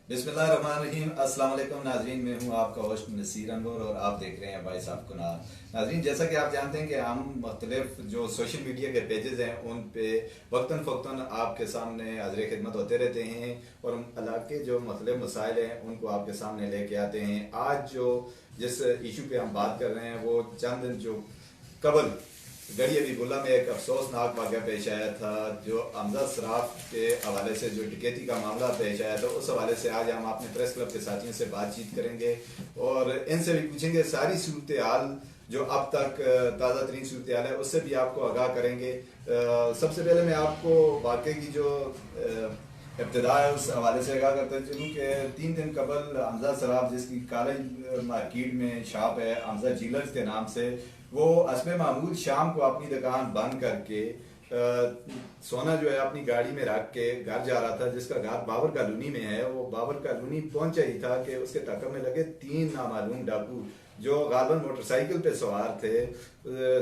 बिस्मिल्लाहिर्रहमानिर्रहीम। अस्सलाम वालेकुम नाजरीन, मैं हूं आपका होस्ट नसीर अनवर और आप देख रहे हैं वॉइस ऑफ कुनार। नाजरीन, जैसा कि आप जानते हैं कि हम मुख्तलिफ जो सोशल मीडिया के पेजेस हैं उन पे वक्तन फ़वक्तन आपके सामने हाज़िर खिदमत होते रहते हैं और इलाके जो मुख्तलिफ मसाइल हैं उनको आपके सामने लेके आते हैं। आज जो जिस इशू पे हम बात कर रहे हैं वो चंद दिन जो कबल गढ़ी हबीबुल्लाह में एक अफसोसनाक वाक़या पेश आया था, जो हमजा सराफ के हवाले से जो डकैती का मामला पेश आया था, उस हवाले से आज हम अपने प्रेस क्लब के साथियों से बातचीत करेंगे और इनसे भी पूछेंगे सारी सूरत हाल जो अब तक ताज़ा तरीन सूरत हाल है उससे भी आपको आगाह करेंगे। सबसे पहले मैं आपको वाक़े की जो इब्तिदा है उस हवाले से आगाह करता चलूँ कि 3 दिन कबल हमजा सराफ, जिसकी कॉलेज मार्केट में शॉप है हमजा ज्वेलर्स के नाम से, वो हस्ब मामूल शाम को अपनी दुकान बंद करके सोना जो है अपनी गाड़ी में रख के घर जा रहा था, जिसका घर बाबर कॉलोनी में है। वो बाबर कॉलोनी पहुंचा ही था कि उसके टक्कर में लगे 3 नामालूम डाकू जो गालबन मोटरसाइकिल पे सवार थे।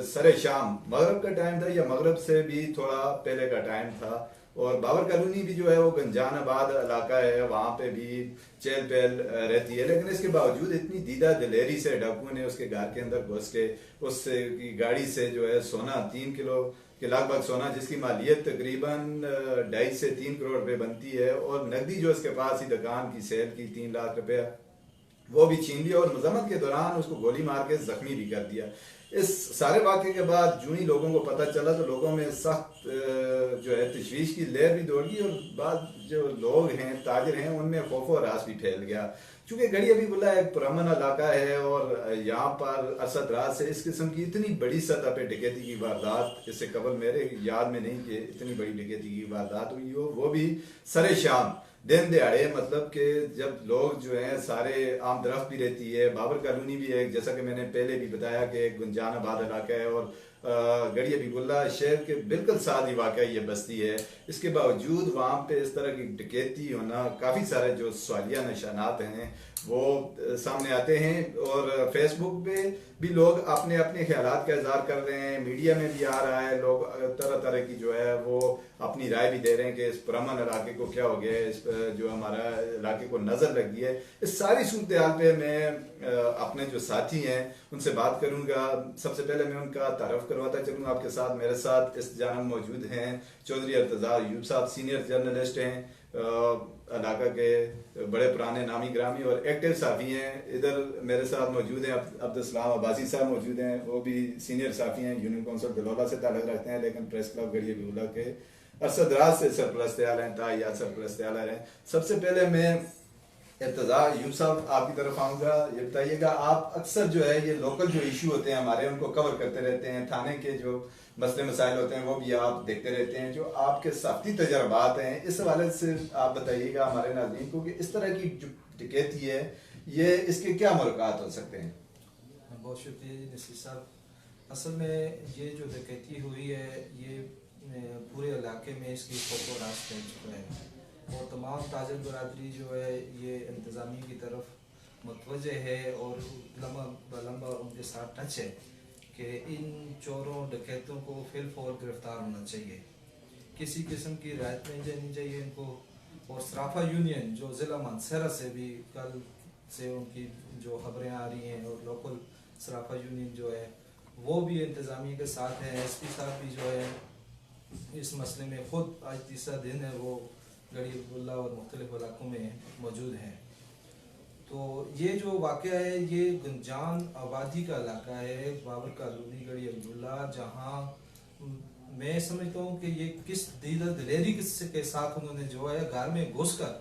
सरे शाम मगरब का टाइम था या मगरब से भी थोड़ा पहले का टाइम था और बाबर कॉलोनी भी जो है वो गंजानाबाद इलाका है, वहाँ पे भी चहल पहल रहती है। लेकिन इसके बावजूद इतनी दीदा दिलेरी से डाकुओं ने उसके घर के अंदर घुस के उससे की गाड़ी से जो है सोना 3 किलो के लगभग सोना, जिसकी मालियत तकरीबन 2.5 से 3 करोड़ रुपए बनती है, और नकदी जो उसके पास ही दुकान की सेल की 3 लाख रुपया वो भी छीन लिया और मजम्मत के दौरान उसको गोली मार के जख्मी भी कर दिया। इस सारे वाक़े के बाद जो ही लोगों को पता चला तो लोगों में सख्त जो है तशवीश की लहर भी दौड़ गई और बाद जो लोग हैं ताजिर हैं उनमें खौफ और रास भी फैल गया। चूँकि गढ़ी हबीबुल्लाह एक पुरअमन इलाका है और यहाँ पर अरसद रात से इस किस्म की इतनी बड़ी सतह पे डकैती की वारदात इससे कबल मेरे याद में नहीं कि इतनी बड़ी डकैती की वारदात हुई हो, वो भी सरे शाम दिन दिहाड़े। मतलब कि जब लोग जो हैं सारे आम दरख्त भी रहती है, बाबर कॉलोनी भी है, जैसा कि मैंने पहले भी बताया कि गुंजानाबाद इलाका है और गढ़ी हबीबुल्लाह शहर के बिल्कुल साथ ही वाक़ ये बस्ती है। इसके बावजूद वहाँ पे इस तरह की डकैती होना, काफ़ी सारे जो सवालिया निशानात हैं वो सामने आते हैं और फेसबुक पे भी लोग अपने अपने ख्यालात का इजहार कर रहे हैं, मीडिया में भी आ रहा है, लोग तरह तरह की जो है वो अपनी राय भी दे रहे हैं कि इस पुरअमन इलाके को क्या हो गया है, इस जो हमारा इलाके को नज़र लग गई है। इस सारी सूरत हाल पे मैं अपने जो साथी हैं उनसे बात करूंगा। सबसे पहले मैं उनका तारफ़ करवाता चलूँगा आपके साथ। मेरे साथ इस जानब मौजूद हैं चौधरी अर्तज़ा अयूब साहब, सीनियर जर्नलिस्ट हैं, इलाका के बड़े पुराने नामी ग्रामी और एक्टिव साफ़ी हैं। इधर मेरे साथ मौजूद हैं अब्दुलसलाम अब्बासी साहब मौजूद हैं, वो भी सीनियर साफ़ी हैं, यूनियन काउंसिल बिलौला से ताल्लुक़ रखते हैं लेकिन प्रेस क्लब गढ़ी हबीबुल्लाह के अरसदराज से सरपरस्त आला हैं, तायात सरपरस्त आला हैं। सबसे पहले मैं इर्तज़ा अयूब साहब आपकी तरफ आऊँगा। ये बताइएगा, आप अक्सर जो है ये लोकल जो इशू होते हैं हमारे उनको कवर करते रहते हैं, थाने के जो मसले मसाइल होते हैं वो भी आप देखते रहते हैं, जो आपके साथी तजर्बात हैं इस हवाले से आप बताइएगा हमारे नाज़रीन को कि इस तरह की जो डकैती है ये इसके क्या मुलाकात हो सकते हैं। बहुत शुक्रिया नसीर साहब। असल में ये जो डकैती हुई है ये पूरे इलाके में इसकी फोटो रास फैल चुका है और तमाम ताजिर बरादरी जो है ये इंतज़ामिया की तरफ मुतवज्जे है और लंबा उनके साथ टच है कि इन चोरों डकैतों को फिलफौर गिरफ्तार होना चाहिए, किसी किस्म की राहत नहीं देनी चाहिए इनको। और सराफा यूनियन जो ज़िला मानसरा से भी कल से उनकी जो खबरें आ रही हैं और लोकल सराफा यूनियन जो है वो भी इंतज़ामिया के साथ है। एसपी साहब भी जो है इस मसले में ख़ुद आज तीसरा दिन है वो गढ़ी हबीबुल्लाह और मुख्तलिफ इलाकों में मौजूद हैं। तो ये जो वाक़या है ये गुंजान आबादी का इलाका है, बाबर कॉलोनी गढ़ी हबीबुल्लाह, जहाँ मैं समझता हूँ कि ये किस दिलेरी के साथ उन्होंने जो है घर में घुस कर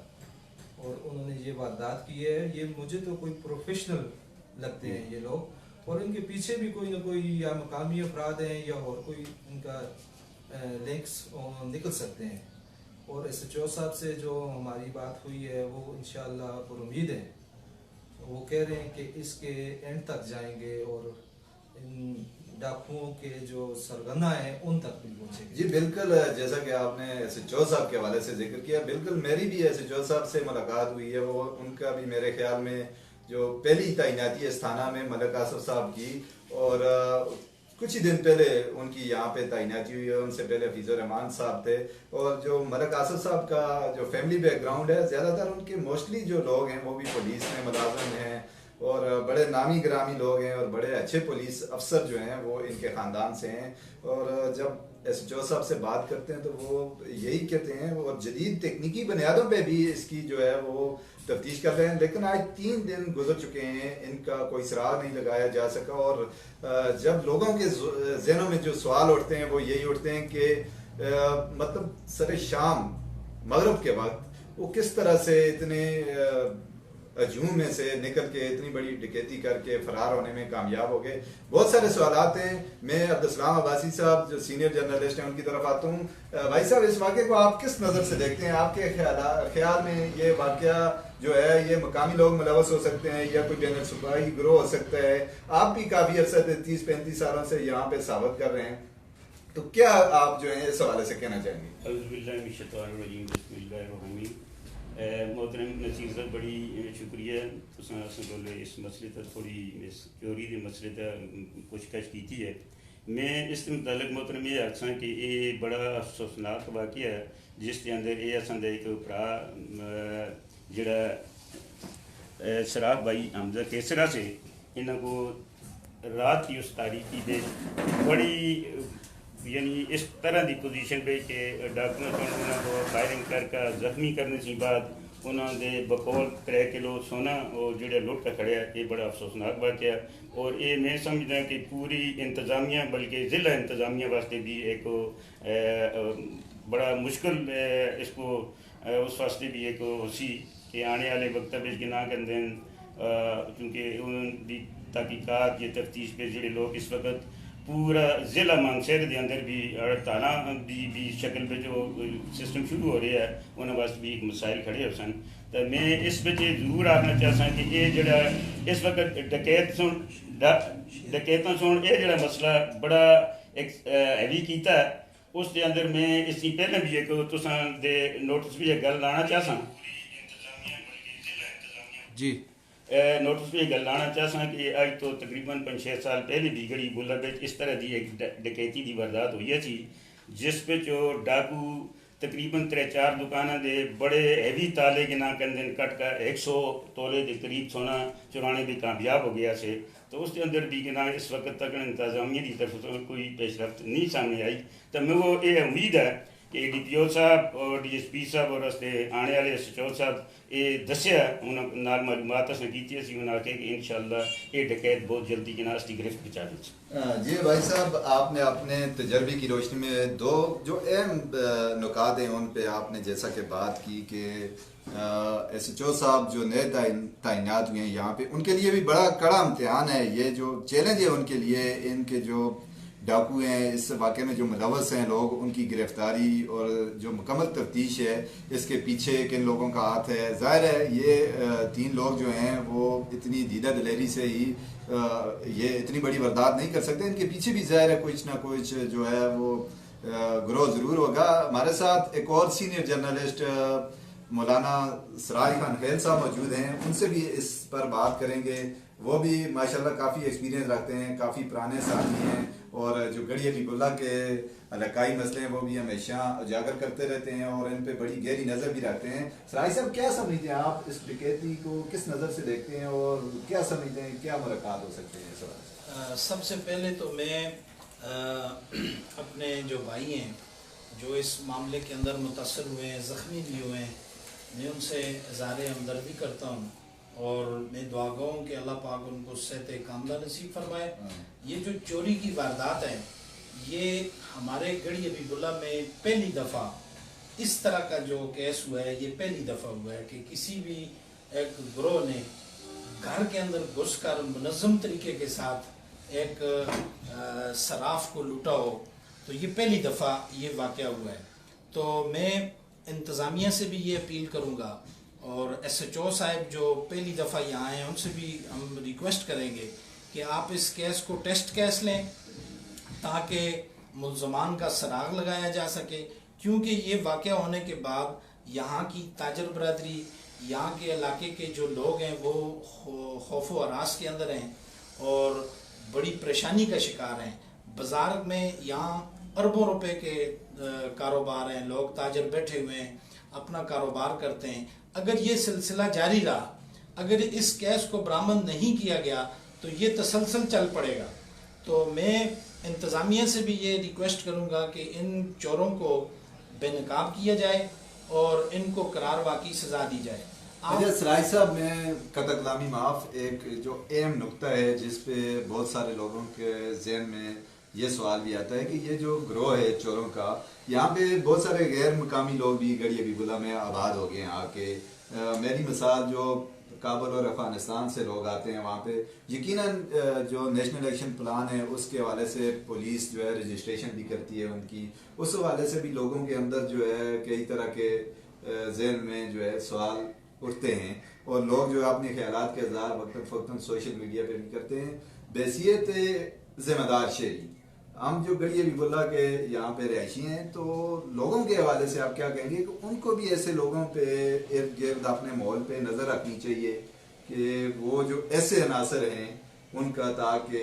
और उन्होंने ये वारदात की है। ये मुझे तो कोई प्रोफेशनल लगते हैं ये लोग और इनके पीछे भी कोई ना कोई या मकामी अफराद हैं या और कोई इनका लिंक्स निकल सकते हैं। और SHO साहब से जो हमारी बात हुई है वो इंशाअल्लाह पर उम्मीद है, वो कह रहे हैं कि इसके एंड तक जाएंगे और इन डाकुओं के जो सरगना है उन तक भी पहुँचेंगे। जी बिल्कुल, जैसा कि आपने SHO साहब के हवाले से जिक्र किया, बिल्कुल मेरी भी SHO साहब से मुलाकात हुई है। वो उनका भी मेरे ख्याल में जो पहली तैनाती है इस थाना में मलिक आसफ साहब की, और कुछ ही दिन पहले उनकी यहाँ पे तैनाती हुई है। उनसे पहले हफीजुर रहमान साहब थे, और जो मलक आसिफ साहब का जो फैमिली बैकग्राउंड है, ज़्यादातर उनके मोस्टली जो लोग हैं वो भी पुलिस में मुलाजिम हैं और बड़े नामी ग्रामी लोग हैं और बड़े अच्छे पुलिस अफसर जो हैं वो इनके ख़ानदान से हैं। और जब SHO साहब से बात करते हैं तो वो यही कहते हैं, और जदीद तकनीकी बुनियादों पे भी इसकी जो है वो तफ्तीश कर रहे हैं। लेकिन आज 3 दिन गुजर चुके हैं, इनका कोई सुराग नहीं लगाया जा सका। और जब लोगों के ज़हनों में जो सवाल उठते हैं वो यही उठते हैं कि मतलब सर शाम मगरिब के वक्त वो किस तरह से इतने हजूम में से निकल के इतनी बड़ी डकैती करके फरार होने में कामयाब हो गए। बहुत सारे सवालात हैं। मैं अब्दुलसलाम अब्बासी साहब जो सीनियर जर्नलिस्ट हैं उनकी तरफ आता हूँ। भाई साहब, इस वाक़े को आप किस नज़र से देखते हैं? आपके ख्याल में ये वाक़या जो है ये मकामी लोग मुलवस हो सकते हैं या कोई बैनुल सूबाई गिरोह हो सकता है? आप भी काफ़ी अर्सा 30-35 सालों से यहाँ पे साबित कर रहे हैं, तो क्या आप जो है इस हवाले से कहना चाहेंगे? मोहतरम नसीर साहब, बड़ी शुक्रिया तुसें इस मसले तक थोड़ी इस चोरी के मसले तक पुछकछ की है। मैं इस मुतलक मोहतरम ये आखसां कि ये बड़ा अफसोसनाक वाक़या है जिसके अंदर ये असां दे एक भरा जिहड़ा सराफ भाई हमजा केसरा से इन्हों को रात की उस तारीखी दे बड़ी यानी इस तरह की पोजीशन पे कि डॉक्यूमेंट को फायरिंग करके जख्मी करने के बाद उन्होंने बकौल 3 किलो सोना और जो लुट कर खड़े ये बड़ा अफसोसनाक वाक़या। और ये मैं समझदा कि पूरी इंतज़ामिया बल्कि ज़िला इंतज़ामिया वास्ते भी एक बड़ा मुश्किल इसको उस वास्ते भी एक सी कि आने वाले वक्त में ना करें, क्योंकि उनकी तहकीकात या तफ्तीश पे जोड़े लोग इस वक्त पूरा ज़िला मानसर के अंदर भी हड़तालों की शक्ल में जो सिस्टम शुरू हो रहा है उन्होंने वास्ते भी एक मसाइल खड़े हो सन। तो मैं इस वजह जरूर आखना चाहता कि ये जड़ा इस वक्त डकैतों सुन ये जड़ा मसला बड़ा एक हैवी किया है। उस दे अंदर मैं इससे पहले भी एक तुसां दे नोटिस भी एक गल लाना चाहता जी नोटिस भी गल लाना चाहता कि अज तो तकरीबन 5-6 साल पहले भी गड़ी बुला इस तरह की एक डकैती की वारदात हुई थी जिस डाकू तकरीबन 3-4 दुकाना दे बड़े हैवी ताले के ना कहते कट कर 100 तोले के करीब सोना चुराने भी कामयाब हो गया से। तो उसके अंदर भी कि ना इस वक्त तक इंतजामिया की तरफ से कोई पेशरफ्त नहीं सामने आई। तो मैं वो ये उम्मीद है कि DPO साहब और DSP साहब और उसके आने वाले SHO साहब ये दसिया उन्होंने मालूमात असें की उन्होंने आखे कि इंशाअल्लाह ये डकैत बहुत जल्दी के ना उसकी गिरफ्त पहुँचा दें। जी भाई साहब, आपने अपने तजर्बे की रोशनी में 2 जो अहम नुकात हैं उन पे आपने जैसा कि बात की कि SHO साहब जो नए तैनात हुए हैं यहाँ पे उनके लिए भी बड़ा कड़ा इम्तिहान है। ये जो चैलेंज है उनके लिए, इनके जो डाकू हैं इस वाक़े में जो मुलवस हैं लोग, उनकी गिरफ्तारी और जो मुकम्मल तफ्तीश है इसके पीछे किन लोगों का हाथ है। ज़ाहिर है ये 3 लोग जो हैं वो इतनी दीदा दिलेरी से ही ये इतनी बड़ी वारदात नहीं कर सकते। इनके पीछे भी ज़ाहिर है कुछ ना कुछ जो है वो ग्रोह ज़रूर होगा। हमारे साथ एक और सीनियर जर्नलिस्ट मौलाना सराज खान खैल साहब मौजूद हैं, उनसे भी इस पर बात करेंगे। वो भी माशाल्लाह काफ़ी एक्सपीरियंस रखते हैं, काफ़ी पुराने साथी हैं और जो गढ़ी हबीबुल्ला के इलाकाई मसले हैं वो भी हमेशा उजागर करते रहते हैं और इन पे बड़ी गहरी नज़र भी रखते हैं। सराज साहब, क्या समझते हैं आप इस डकैती को किस नज़र से देखते हैं और क्या समझते हैं क्या मुलाकात हो सकते हैं? सवाल सबसे पहले तो मैं अपने जो भाई हैं जो इस मामले के अंदर मुतासर हुए हैं, ज़ख्मी भी हुए हैं, मैं उनसे इज़हार हमदर्दी करता हूँ और मैं दुआ गो हूँ कि अल्लाह पाक उनको सेहत कामला नसीब फरमाए। ये जो चोरी की वारदात है ये हमारे गढ़ी हबीबुल्ला में पहली दफ़ा इस तरह का जो केस हुआ है, ये पहली दफ़ा हुआ है कि किसी भी एक ग्रोह ने घर के अंदर घुसकर मुनज़्ज़म तरीके के साथ एक सराफ को लूटा हो। तो ये पहली दफ़ा ये वाक़या हुआ है। तो मैं इंतज़ामिया से भी ये अपील करूँगा और SHO साहब जो पहली दफ़ा यहाँ हैं उनसे भी हम रिक्वेस्ट करेंगे कि आप इस केस को टेस्ट केस लें ताकि मुल्ज़मान का सराग लगाया जा सके, क्योंकि ये वाक़या होने के बाद यहाँ की ताजर बरादरी, यहाँ के इलाके के जो लोग हैं वो खौफ व हरास के अंदर हैं और बड़ी परेशानी का शिकार हैं। बाज़ार में यहाँ अरबों रुपए के कारोबार हैं, लोग ताजर बैठे हुए हैं, अपना कारोबार करते हैं। अगर ये सिलसिला जारी रहा, अगर इस केस को बरामद नहीं किया गया तो ये तसलसल चल पड़ेगा। तो मैं इंतज़ामिया से भी ये रिक्वेस्ट करूँगा कि इन चोरों को बेनकाब किया जाए और इनको करार वाक़ई सज़ा दी जाए। अच्छा सराय साहब, मैं कतकलामी माफ, एक जो अहम नुक्ता है जिस पे बहुत सारे लोगों के जहन में ये सवाल भी आता है कि ये जो ग्रोह है चोरों का, यहाँ पे बहुत सारे गैर मुकामी लोग भी गढ़ी हबीबुल्लाह में आबाद हो गए हैं आके। मेरी मिसाल जो काबुल और अफगानिस्तान से लोग आते हैं वहाँ पे, यकीनन जो नेशनल एक्शन प्लान है उसके हवाले से पुलिस जो है रजिस्ट्रेशन भी करती है उनकी, उस हवाले से भी लोगों के अंदर जो है कई तरह के जहन में जो है सवाल उठते हैं और लोग जो अपने ख्यालात के इज़हार वक्तन फ़ौक्तन सोशल मीडिया पे भी करते हैं। बैसियत ज़िम्मेदार शहरी, हम जो गढ़ी हबीबुल्लाह के यहाँ पे रहायशी हैं, तो लोगों के हवाले से आप क्या कहेंगे कि उनको भी ऐसे लोगों पे इर्द गिर्द अपने माहौल पे नज़र रखनी चाहिए कि वो जो ऐसे अनासर हैं उनका, ताकि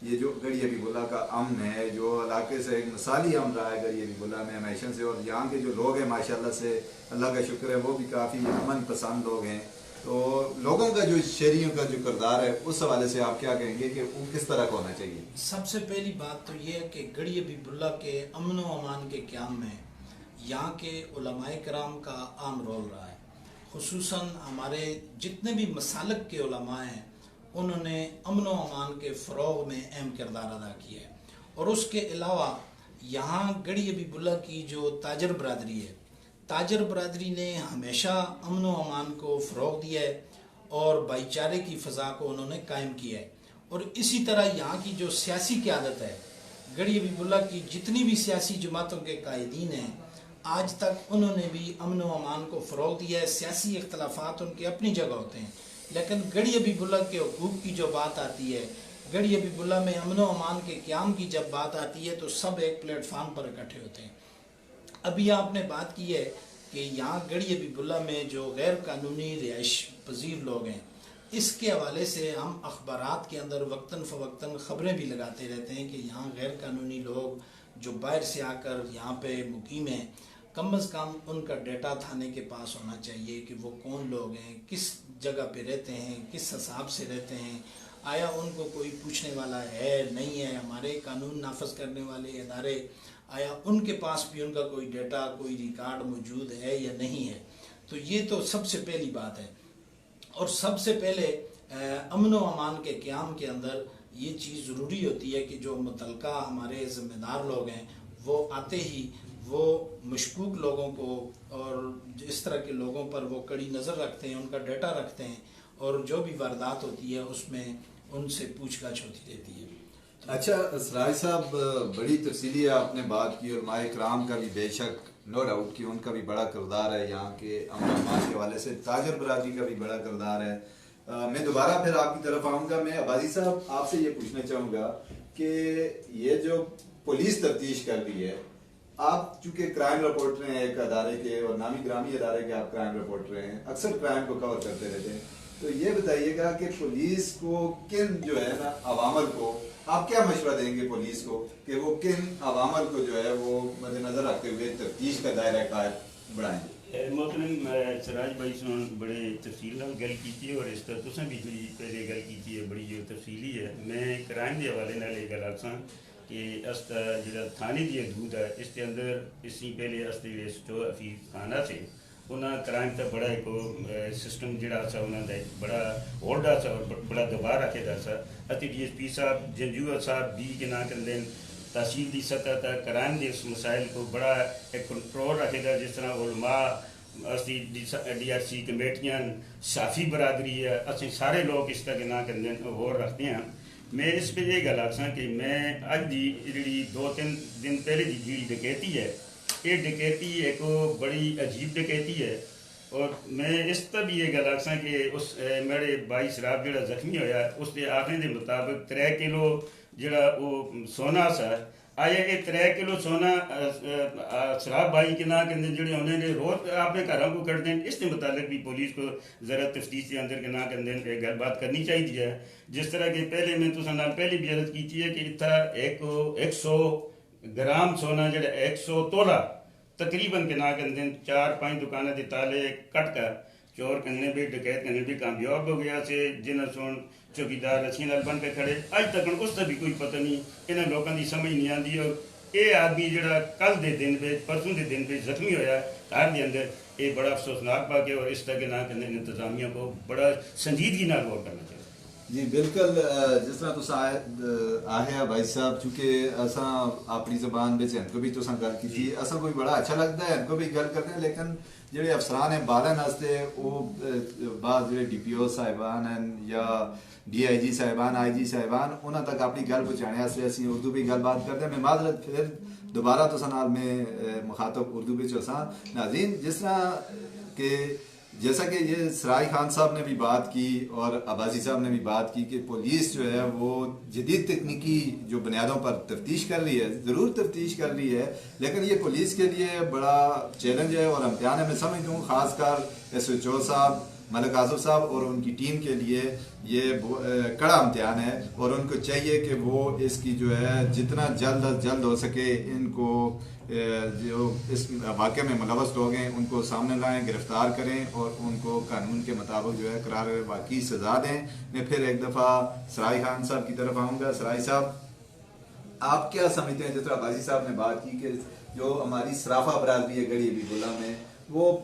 ये जो गढ़ी हबीबुल्लाह का अमन है, जो इलाके से एक मिसाली अमन रहा है गढ़ी हबीबुल्लाह में हमेशा से, और यहाँ के जो लोग हैं माशाल्लाह से अल्लाह का शुक्र है वो भी काफ़ी अमन पसंद लोग हैं, तो लोगों का जो शहरियों का जो किरदार है उस हवाले से आप क्या कहेंगे कि वो किस तरह का होना चाहिए? सबसे पहली बात तो ये है कि गढ़ी हबीबुल्लाह के अमन व अमान के क़याम में यहाँ के उलमाए कराम का अहम रोल रहा है। खुसूसन हमारे जितने भी मसालक के उलमा हैं उन्होंने अमन व अमान के फ़रोग़ में अहम किरदार अदा किया है। और उसके अलावा यहाँ गढ़ी हबीबुल्लाह की जो ताजर बरादरी है, ताजर बरादरी ने हमेशा अमन व अमान को फ़रोग़ दिया है और भाईचारे की फ़ज़ा को उन्होंने कायम किया है। और इसी तरह यहाँ की जो सियासी क़यादत है, गढ़ी हबीबुल्लाह की जितनी भी सियासी जमातों के कायदीन हैं, आज तक उन्होंने भी अमन व अमान को फ़रोग़ दिया है। सियासी इख्तलाफात उनके अपनी जगह होते हैं, लेकिन गढ़ी हबीबुल्लाह के हुकूक़ की जो बात आती है, गढ़ी हबीबुल्लाह में अमन व अमान के क़याम की जब बात आती है तो सब एक प्लेटफार्म पर इकट्ठे होते हैं। अभी आपने बात की है कि यहाँ गढ़ी हबीबुल्लाह में जो गैर कानूनी रिहाइश पजीर लोग हैं, इसके हवाले से हम अखबारात के अंदर वक्तन फ़वक्तन ख़बरें भी लगाते रहते हैं कि यहाँ गैर कानूनी लोग जो बाहर से आकर यहाँ पे मुकीम हैं, कम अज़ कम उनका डेटा थाने के पास होना चाहिए कि वो कौन लोग हैं, किस जगह पे रहते हैं, किस हिसाब से रहते हैं, आया उनको कोई पूछने वाला है नहीं है, हमारे कानून नाफज करने वाले इदारे आया उनके पास भी उनका कोई डेटा कोई रिकॉर्ड मौजूद है या नहीं है। तो ये तो सबसे पहली बात है। और सबसे पहले अमन व अमान के क़याम के अंदर ये चीज़ ज़रूरी होती है कि जो मुतलका हमारे ज़िम्मेदार लोग हैं वो आते ही वो मशकूक लोगों को और इस तरह के लोगों पर वो कड़ी नज़र रखते हैं, उनका डेटा रखते हैं और जो भी वारदात होती है उसमें उनसे पूछताछ होती रहती है। अच्छा सराय साहब, बड़ी तफसीली आपने बात की और माए कराम का भी बेशक नो डाउट कि उनका भी बड़ा किरदार है, यहाँ के अमन अमान के हवाले से ताजर बरादरी का भी बड़ा किरदार है। मैं दोबारा फिर आपकी तरफ आऊँगा। मैं अबादी साहब आपसे ये पूछना चाहूँगा कि ये जो पुलिस तफ्तीश कर रही है, आप चूँकि क्राइम रिपोर्टर हैं एक अदारे के और नामी ग्रामी अदारे के आप क्राइम रिपोर्टर हैं, अक्सर क्राइम को कवर करते रहते हैं, तो ये बताइएगा कि पुलिस को किन जो है ना अवामल को आप क्या मशवरा देंगे पुलिस को कि वो किन अवामल को जो है वो मद्देनजर रखते हुए तफ्तीश का दायरा कार बढ़ाएं? मोहतरम सराज भाई से बड़े तफसील गल की और इस तरह तुसें भी जी पहले गल की है बड़ी जो तफसीली है। मैं क्राइम के हवाले नाल ये गल आखां कि अस जो थाने की हदूद है इसके अंदर इसी पहले अस जो हफीज खाना से उन्हें क्राइम का बड़ा एक सिस्टम जोड़ा सा उन्होंने बड़ा होल्डा सा और बड़ा दबाव रखेदा सा। DSP साहब जंजूआ साहब भी के ना करें तहसील की सतह तक क्राइम के उस मसाइल को बड़ा एक कंट्रोल रखेगा। जिस तरह उलमा असी DRC कमेटियां साफी बरादरी है, असं सारे लोग इस तरह ना करें होर रखते हैं। मैं इस पर यह गल आखा कि मैं अज की जी 2-3 दिन पहले की जी डकैती है, ये डकैती एक बड़ी अजीब डकैती है। और मैं इस पर भी ये गल आखा कि उस मेरे भाई शराब जो जख्मी होया उसके आखने के मुताबिक 3 किलो जोड़ा वो सोना सा آیا یہ 3 کلو سونا شراب بھائی کے نام کے اندر جڑے انہوں نے روز اپنے گھروں کو کر دیں، اس کے متعلق بھی پولیس کو ذرا تفتیش کے اندر کے نام کے اندر گل بات کرنی چاہیے ہے. جس طرح کہ پہلے میں تو سنال پہلی بھی عرض کی ہے کہ اتنا 100 گرام سونا جڑا 100 تولہ تقریباً کے نام کے اندر 4-5 دکانیں کے تالے کٹ کر چور کرنے بھی ڈکیت کرنے بھی کامیاب ہو گیا سے جنہیں سن چوکیدار رسی نال بن کے کھڑے اج تک اس کا بھی کوئی پتہ نہیں، انہیں لوگوں کی سمجھ نہیں آتی. اور یہ آدمی جڑا کل دے دن پہ پرسوں دے دن پہ زخمی ہویا گھر کے اندر، یہ بڑا افسوسناک بات ہے. اور اس طرح کے نام کے اندر انتظامیہ کو بڑا سنجیدگی نال غور کرنا چاہیے. جی بالکل، جس طرح تو آیا بھائی صاحب، چونکہ اساں اپنی زبان بچ ان کو بھی تو گل کی اصل کوئی بڑا اچھا لگتا ہے ان کو بھی گل کرتے ہیں، لیکن جڑے افسران ہیں بالن واسطے وہ بعض جڑے ڈی پی او صاحبان ہیں یا ڈی آئی جی صاحبان آئی جی صاحبان انہوں تک اپنی گل پہنچانے واسطے اسی اردو بھی گل بات کرتے ہیں. میں معذرت پھر دوبارہ تو سنال میں مخاطب اردو بچ ہساں. ناظرین، جس طرح کہ جیسا کہ یہ سرائی خان صاحب نے بھی بات کی اور عباسی صاحب نے بھی بات کی کہ پولیس جو ہے وہ جدید تکنیکی جو بنیادوں پر تفتیش کر رہی ہے، ضرور تفتیش کر رہی ہے، لیکن یہ پولیس کے لیے بڑا چیلنج ہے اور امتحان ہے. میں سمجھتا ہوں خاص کر ایس ایچ او صاحب ملک آصف صاحب اور ان کی ٹیم کے لیے یہ کڑا امتحان ہے، اور ان کو چاہیے کہ وہ اس کی جو ہے جتنا جلد از جلد ہو سکے ان کو جو اس واقعے میں ملوث لوگ ہیں ان کو سامنے لائیں، گرفتار کریں اور ان کو قانون کے مطابق جو ہے قرار واقعی سزا دیں. میں پھر ایک دفعہ سرائی خان صاحب کی طرف آؤں گا. سرائی صاحب، آپ کیا سمجھتے ہیں؟ جس طرح عباسی صاحب نے بات کی کہ جو ہماری صرافہ برادری ہے گڑھی ابھی بلا میں، وہ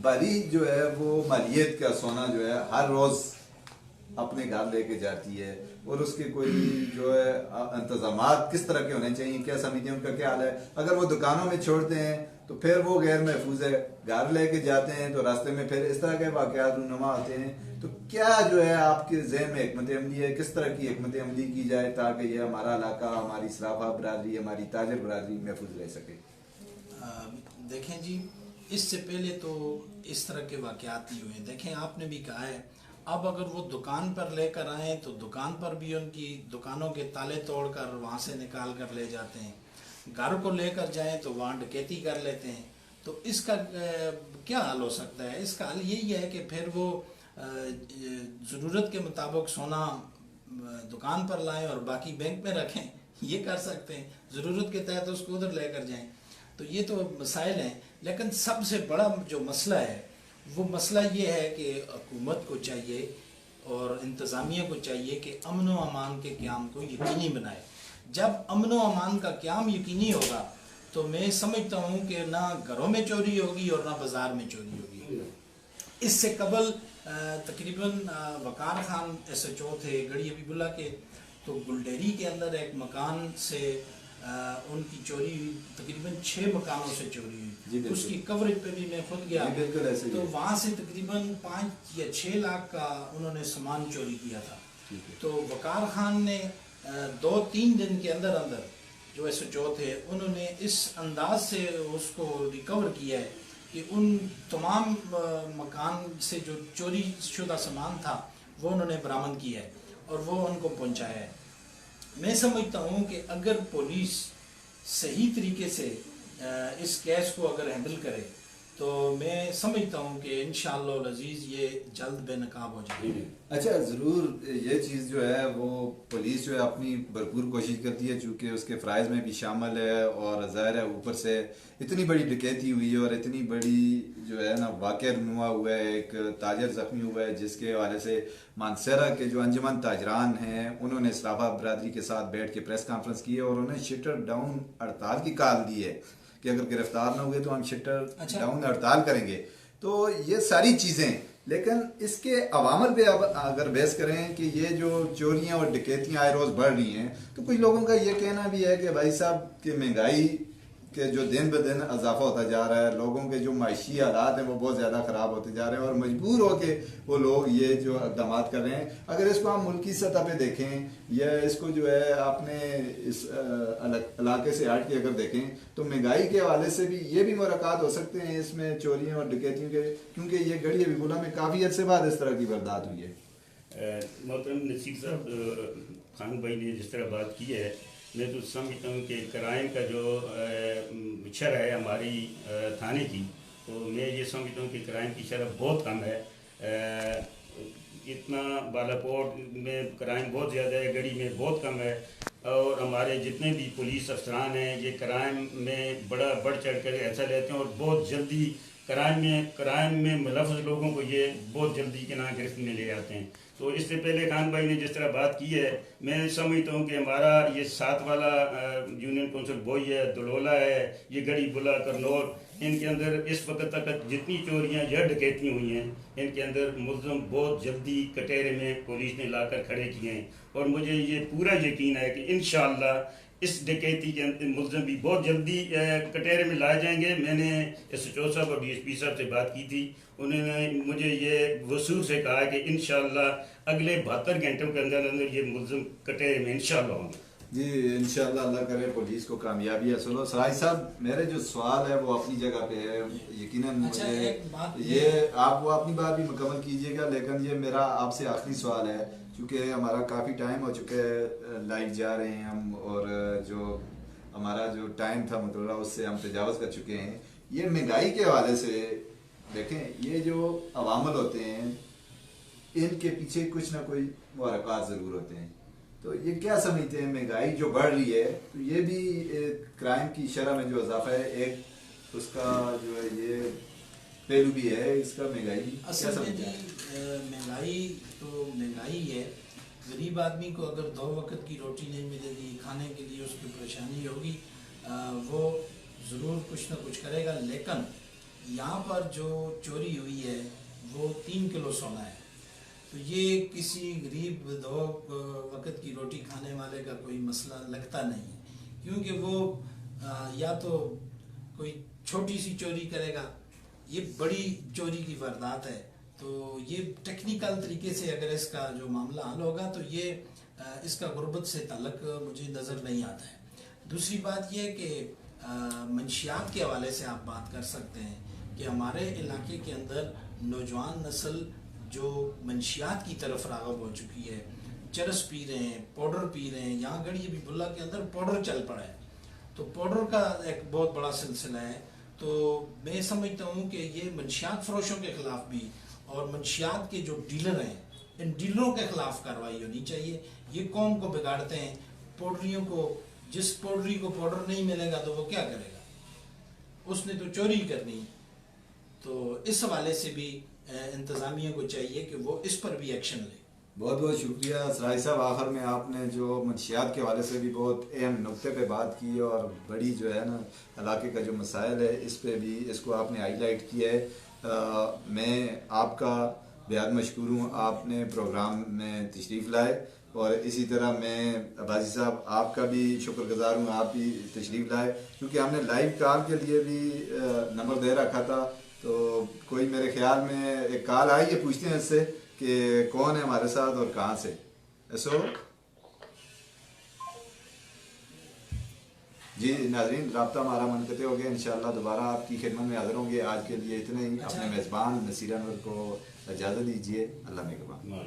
بڑی جو ہے وہ مالیت کا سونا جو ہے ہر روز اپنے گھر لے کے جاتی ہے، اور اس کے کوئی جو ہے انتظامات کس طرح کے ہونے چاہیے؟ کیا سمجھتے ہیں ان کا کیا حال ہے؟ اگر وہ دکانوں میں چھوڑتے ہیں تو پھر وہ غیر محفوظ ہے، گھر لے کے جاتے ہیں تو راستے میں پھر اس طرح کے واقعات رونما آتے ہیں. تو کیا جو ہے آپ کے ذہن میں حکمت عملی ہے؟ کس طرح کی حکمت عملی کی جائے تاکہ یہ ہمارا علاقہ، ہماری صرافہ برادری، ہماری تاجر برادری محفوظ رہ سکے؟ دیکھیں جی، اس سے پہلے تو اس طرح کے واقعات نہیں ہوئے. دیکھیں آپ نے بھی کہا ہے، اب اگر وہ دکان پر لے کر آئیں تو دکان پر بھی ان کی دکانوں کے تالے توڑ کر وہاں سے نکال کر لے جاتے ہیں. گھر کو لے کر جائیں تو وہاں ڈکیتی کر لیتے ہیں. تو اس کا کیا حل ہو سکتا ہے؟ اس کا حل یہی ہے کہ پھر وہ ضرورت کے مطابق سونا دکان پر لائیں اور باقی بینک میں رکھیں. یہ کر سکتے ہیں، ضرورت کے تحت اس کو ادھر لے کر جائیں. تو یہ تو مسائل ہیں، لیکن سب سے بڑا جو مسئلہ ہے وہ مسئلہ یہ ہے کہ حکومت کو چاہیے اور انتظامیہ کو چاہیے کہ امن و امان کے قیام کو یقینی بنائے. جب امن و امان کا قیام یقینی ہوگا تو میں سمجھتا ہوں کہ نہ گھروں میں چوری ہوگی اور نہ بازار میں چوری ہوگی. اس سے قبل تقریباً وقار خان ایس ایچ او تھے گڑھی حبیب اللہ کے، تو گلڈیری کے اندر ایک مکان سے ان کی چوری ہوئی، تقریباً 6 مکانوں سے چوری ہوئی. اس کی کوریج پہ بھی میں خود گیا، تو وہاں سے تقریباً 5 یا 6 لاکھ کا انہوں نے سامان چوری کیا تھا. تو وقار خان نے 2-3 دن کے اندر جو ایس ایچ او تھے انہوں نے اس انداز سے اس کو ریکور کیا ہے کہ ان تمام مکان سے جو چوری شدہ سامان تھا وہ انہوں نے برآمد کیا ہے اور وہ ان کو پہنچایا ہے. میں سمجھتا ہوں کہ اگر پولیس صحیح طریقے سے اس کیس کو اگر ہینڈل کرے تو میں سمجھتا ہوں کہ انشاءاللہ العزیز یہ جلد بے نقاب ہو جائے گی. اچھا، ضرور یہ چیز جو ہے وہ پولیس جو ہے اپنی بھرپور کوشش کرتی ہے، چونکہ اس کے فرائض میں بھی شامل ہے، اور ظاہر ہے اوپر سے اتنی بڑی ڈکیتی ہوئی ہے اور اتنی بڑی جو ہے نا واقعہ رونما ہوا ہے، ایک تاجر زخمی ہوا ہے جس کے حوالے سے مانسیرا کے جو انجمن تاجران ہیں انہوں نے صرافہ برادری کے ساتھ بیٹھ کے پریس کانفرنس کی ہے اور انہوں نے شٹر ڈاؤن ہڑتال کی کال دی ہے کہ اگر گرفتار نہ ہوئے تو ہم شٹر ڈاؤن ہڑتال کریں گے. تو یہ ساری چیزیں، لیکن اس کے عوامل پہ اگر بحث کریں کہ یہ جو چوریاں اور ڈکیتیاں آئے روز بڑھ رہی ہیں، تو کچھ لوگوں کا یہ کہنا بھی ہے کہ بھائی صاحب کہ مہنگائی کہ جو دن بہ دن اضافہ ہوتا جا رہا ہے، لوگوں کے جو معاشی حالات ہیں وہ بہت زیادہ خراب ہوتے جا رہے ہیں اور مجبور ہو کے وہ لوگ یہ جو اقدامات کر رہے ہیں. اگر اس کو ہم ملکی سطح پہ دیکھیں یا اس کو جو ہے اپنے اس علاقے سے ہٹ کے اگر دیکھیں تو مہنگائی کے حوالے سے بھی یہ بھی مرکات ہو سکتے ہیں اس میں چوریوں اور ڈکیتیوں کے، کیونکہ یہ گڑھی حبیب اللہ میں کافی عرصے بعد اس طرح کی واردات ہوئی ہے. محترم نصیر صاحب، خان بھائی نے جس طرح بات کی ہے، میں تو سمجھتا ہوں کہ کرائم کا جو شرح ہے ہماری تھانے کی، تو میں یہ سمجھتا ہوں کہ کرائم کی شرح بہت کم ہے. اتنا بالاکوٹ میں کرائم بہت زیادہ ہے، گڑھی میں بہت کم ہے، اور ہمارے جتنے بھی پولیس افسران ہیں یہ کرائم میں بڑھ چڑھ کر ایسا لیتے ہیں، اور بہت جلدی کرائم میں ملوث لوگوں کو یہ بہت جلدی کے نام گرفت میں لے آتے ہیں. تو اس سے پہلے خان بھائی نے جس طرح بات کی ہے، میں سمجھتا ہوں کہ ہمارا یہ 7 والا یونین کونسل بوئی ہے، دلولا ہے، یہ گڑھی بلا کرنول، ان کے اندر اس وقت تک جتنی چوریاں یا ڈکیتیاں ہوئی ہیں ان کے اندر ملزم بہت جلدی کٹہرے میں پولیس نے لا کر کھڑے کیے ہیں. اور مجھے یہ پورا یقین ہے کہ انشاءاللہ اس ڈکیتی کے ملزم بھی بہت جلدی کٹہرے میں لائے جائیں گے. میں نے ایس ایچ او صاحب اور ڈی ایس پی صاحب سے بات کی تھی، انہوں نے مجھے یہ وصول سے کہا کہ انشاءاللہ اگلے 72 گھنٹوں کے اندر یہ ملزم کٹہرے میں انشاءاللہ ہوں گے. جی انشاءاللہ اللہ کرے پولیس کو کامیابی حاصل ہو. سراج صاحب میرے جو سوال ہے وہ اپنی جگہ پہ ہے، یقیناً مجھے یہ آپ وہ اپنی بات بھی مکمل کیجئے گا، لیکن یہ میرا آپ سے آخری سوال ہے چونکہ ہمارا کافی ٹائم ہو چکا ہے، لائیو جا رہے ہیں ہم، اور جو ہمارا جو ٹائم تھا مطلب اس سے ہم تجاوز کر چکے ہیں. یہ مہنگائی کے حوالے سے دیکھیں، یہ جو عوامل ہوتے ہیں ان کے پیچھے کچھ نہ کوئی محرکات ضرور ہوتے ہیں. تو یہ کیا سمجھتے ہیں، مہنگائی جو بڑھ رہی ہے تو یہ بھی کرائم کی شرح میں جو اضافہ ہے ایک اس کا جو ہے یہ پہلو بھی ہے اس کا، مہنگائی اصل میں جی مہنگائی تو مہنگائی ہے. غریب آدمی کو اگر 2 وقت کی روٹی نہیں ملے گی، کھانے کے لیے اس کی پریشانی ہوگی، وہ ضرور کچھ نہ کچھ کرے گا. لیکن یہاں پر جو چوری ہوئی ہے وہ 3 کلو سونا ہے، تو یہ کسی غریب 2 وقت کی روٹی کھانے والے کا کوئی مسئلہ لگتا نہیں ہے، کیونکہ وہ یا تو کوئی چھوٹی سی چوری کرے گا، یہ بڑی چوری کی واردات ہے. تو یہ ٹیکنیکل طریقے سے اگر اس کا جو معاملہ حل ہوگا تو یہ اس کا غربت سے تعلق مجھے نظر نہیں آتا ہے. دوسری بات یہ کہ منشیات کے حوالے سے آپ بات کر سکتے ہیں کہ ہمارے علاقے کے اندر نوجوان نسل جو منشیات کی طرف راغب ہو چکی ہے، چرس پی رہے ہیں، پاؤڈر پی رہے ہیں. یہاں گڑھی ابھی بلا کے اندر پاؤڈر چل پڑا ہے، تو پاؤڈر کا ایک بہت بڑا سلسلہ ہے. تو میں سمجھتا ہوں کہ یہ منشیات فروشوں کے خلاف بھی اور منشیات کے جو ڈیلر ہیں ان ڈیلروں کے خلاف کارروائی ہونی چاہیے. یہ قوم کو بگاڑتے ہیں. پاؤڈریوں کو، جس پاؤڈری کو پاؤڈر نہیں ملے گا تو وہ کیا کرے گا، اس نے تو چوری کرنی. تو اس حوالے سے بھی انتظامیہ کو چاہیے کہ وہ اس پر بھی ایکشن لے. بہت بہت شکریہ سراج صاحب. آخر میں آپ نے جو منشیات کے حوالے سے بھی بہت اہم نقطے پہ بات کی اور بڑی جو ہے نا علاقے کا جو مسائل ہے اس پہ بھی اس کو آپ نے ہائی لائٹ کیا ہے. میں آپ کا بہت مشکور ہوں، آپ نے پروگرام میں تشریف لائے، اور اسی طرح میں عباسی صاحب آپ کا بھی شکر گزار ہوں، آپ بھی تشریف لائے، کیونکہ ہم نے لائیو کال کے لیے بھی نمبر دے رکھا تھا. تو کوئی میرے خیال میں ایک کال آئی ہے، پوچھتے ہیں اس سے کہ کون ہے ہمارے ساتھ اور کہاں سے. ایسو جی ناظرین، رابطہ ہمارا منقطع ہو گیا. انشاءاللہ دوبارہ آپ کی خدمت میں حاضر ہوں گے. آج کے لیے اتنا ہی. اپنے میزبان نصیر انور کو اجازت دیجیے. اللہ نگہبان.